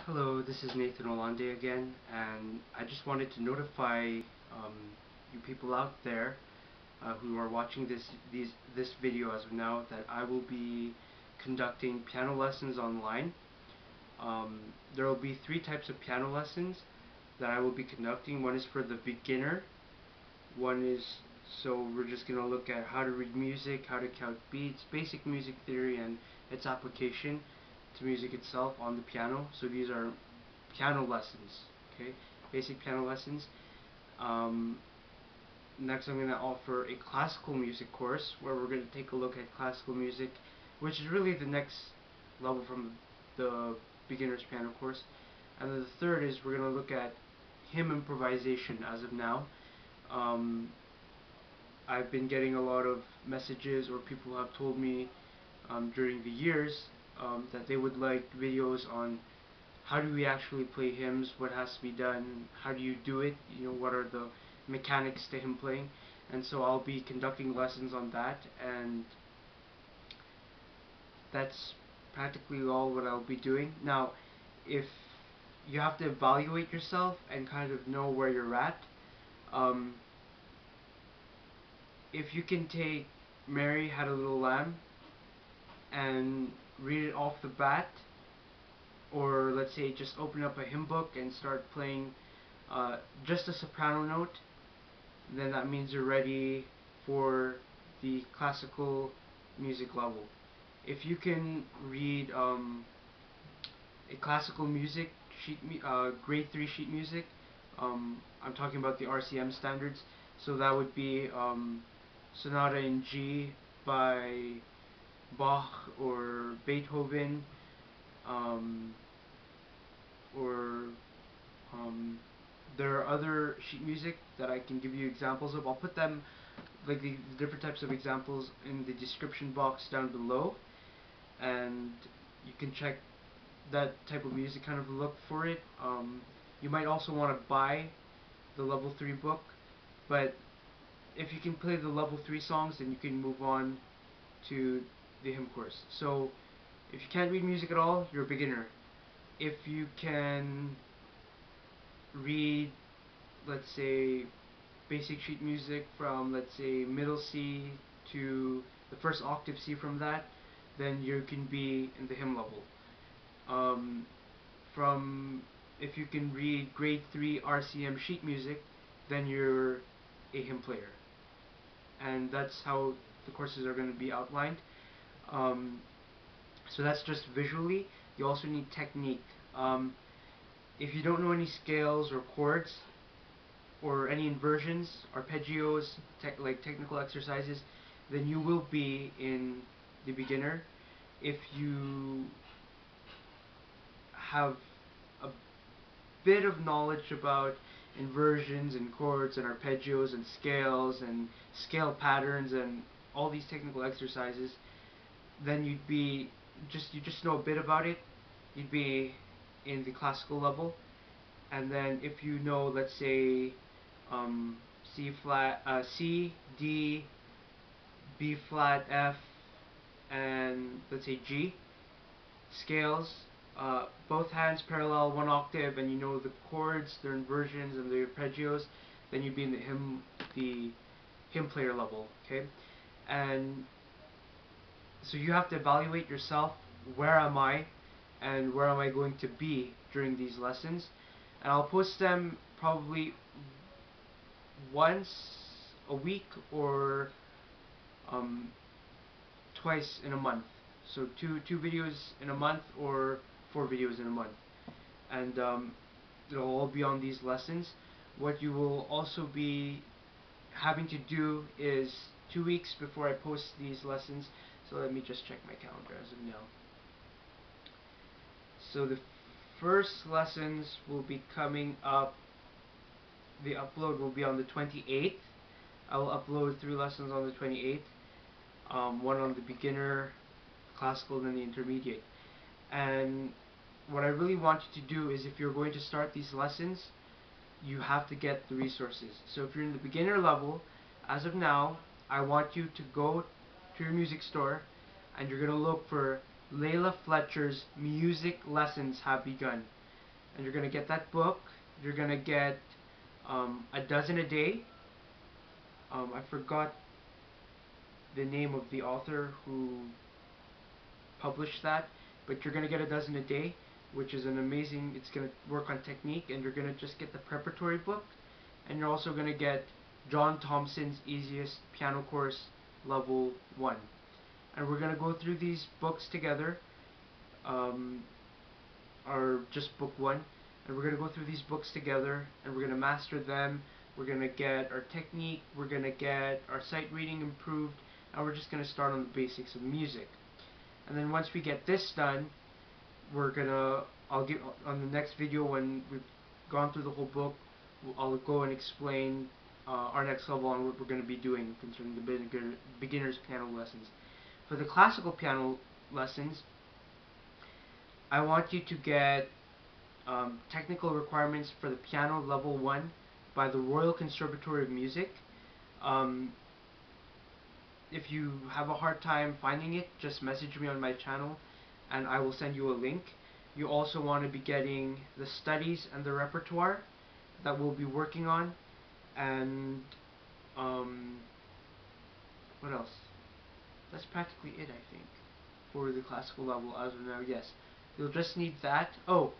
Hello, this is Nathan Olande again, and I just wanted to notify you people out there who are watching this video as of now that I will be conducting piano lessons online. There will be three types of piano lessons that I will be conducting. One is for the beginner. One is so we're just going to look at how to read music, how to count beats, basic music theory, and its application to music itself on the piano. So these are piano lessons, okay? Basic piano lessons. Um, Next I'm going to offer a classical music course where we're going to take a look at classical music, which is really the next level from the beginner's piano course. And then the third is we're going to look at hymn improvisation as of now. Um, I've been getting a lot of messages, or people have told me during the years that they would like videos on how do we actually play hymns, what has to be done, how do you do it, what are the mechanics to hymn playing. And so I'll be conducting lessons on that, and that's practically all what I'll be doing. Now, if you have to evaluate yourself and kind of know where you're at, um, if you can take Mary Had a Little Lamb and read it off the bat, or let's say just open up a hymn book and start playing just a soprano note, then that means you're ready for the classical music level. If you can read a classical music grade 3 sheet music, I'm talking about the RCM standards, so that would be Sonata in G by Bach or Beethoven, um, or there are other sheet music that I can give you examples of. I'll put them, like the different types of examples, in the description box down below, and you can check that type of music, kind of look for it. You might also want to buy the level 3 book, but if you can play the level 3 songs, then you can move on to the hymn course. So if you can't read music at all, you're a beginner. If you can read, let's say, basic sheet music from, let's say, middle C to the first octave C from that, then you can be in the hymn level. From If you can read grade 3 RCM sheet music, then you're a hymn player. And that's how the courses are going to be outlined. So that's just visually. You also need technique. If you don't know any scales or chords, or any inversions, arpeggios, like technical exercises, then you will be in the beginner. If you have a bit of knowledge about inversions and chords and arpeggios and scales and scale patterns and all these technical exercises, then you just know a bit about it, you'd be in the classical level. And then if you know, let's say, C flat, C, D, B flat, F, and let's say G scales, both hands parallel 1 octave, and you know the chords, their inversions, and the arpeggios, then you'd be in the hymn player level, okay? And so you have to evaluate yourself. Where am I, and where am I going to be during these lessons? And I'll post them probably once a week, or um, twice in a month. So two videos in a month, or 4 videos in a month, and it'll all be on these lessons. What you will also be having to do is 2 weeks before I post these lessons. So let me just check my calendar as of now. So the first lessons will be coming up. The upload will be on the 28th. I will upload 3 lessons on the 28th. One on the beginner, classical, and then the intermediate. And what I really want you to do is, if you're going to start these lessons, you have to get the resources. So if you're in the beginner level, as of now, I want you to go to your music store, and you're going to look for Layla Fletcher's Music Lessons Have Begun. and you're going to get that book. You're going to get a dozen a day. I forgot the name of the author who published that, but you're going to get a dozen a day, which is an amazing, it's going to work on technique, and you're going to just get the preparatory book, and you're also going to get John Thompson's Easiest Piano Course Level 1. And we're going to go through these books together, or just book 1, and we're going to go through these books together, and we're going to master them. We're going to get our technique, we're going to get our sight reading improved, and we're just going to start on the basics of music. And then once we get this done, I'll give on the next video, when we've gone through the whole book, I'll go and explain our next level on what we're going to be doing concerning the beginner's piano lessons. For the classical piano lessons, I want you to get technical requirements for the piano level 1 by the Royal Conservatory of Music. If you have a hard time finding it, just message me on my channel and I will send you a link. You also want to be getting the studies and the repertoire that we'll be working on, and what else? That's practically it, I think, for the classical level as of now. Yes, you'll just need that. Oh,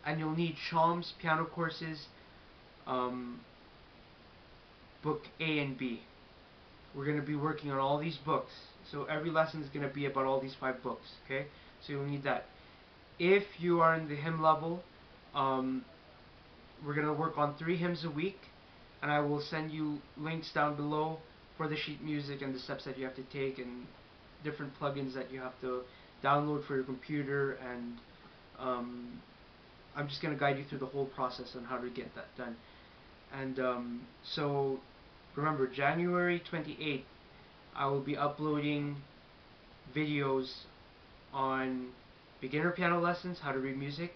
and you'll need Shalm's piano courses, book A and B. We're going to be working on all these books, so every lesson is going to be about all these 5 books, okay? So you'll need that. If you are in the hymn level, we're going to work on 3 hymns a week, and I will send you links down below for the sheet music and the steps that you have to take and different plugins that you have to download for your computer, and I'm just going to guide you through the whole process on how to get that done. And so remember, January 28th, I will be uploading videos on beginner piano lessons, how to read music,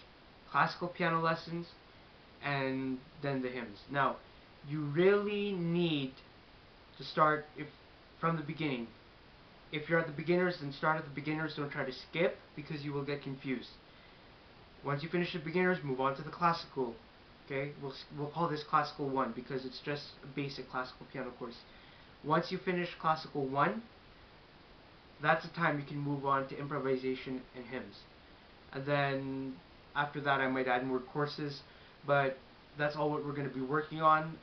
classical piano lessons, and then the hymns. Now, you really need to start from the beginning. If you're at the beginners, then start at the beginners. Don't try to skip, because you will get confused. Once you finish the beginners, move on to the classical. Okay, we'll call this classical 1 because it's just a basic classical piano course. Once you finish classical 1, that's the time you can move on to improvisation and hymns. And then after that, I might add more courses, but that's all what we're going to be working on.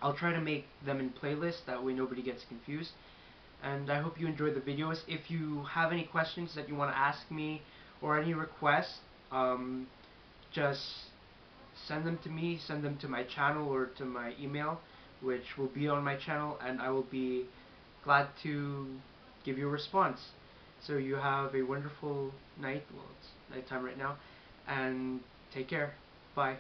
I'll try to make them in playlists, that way nobody gets confused. And I hope you enjoyed the videos. If you have any questions that you want to ask me, or any requests, just send them to me, send them to my channel or to my email, which will be on my channel, and I will be glad to give you a response. So you have a wonderful night. Well, it's nighttime right now, and take care. Bye.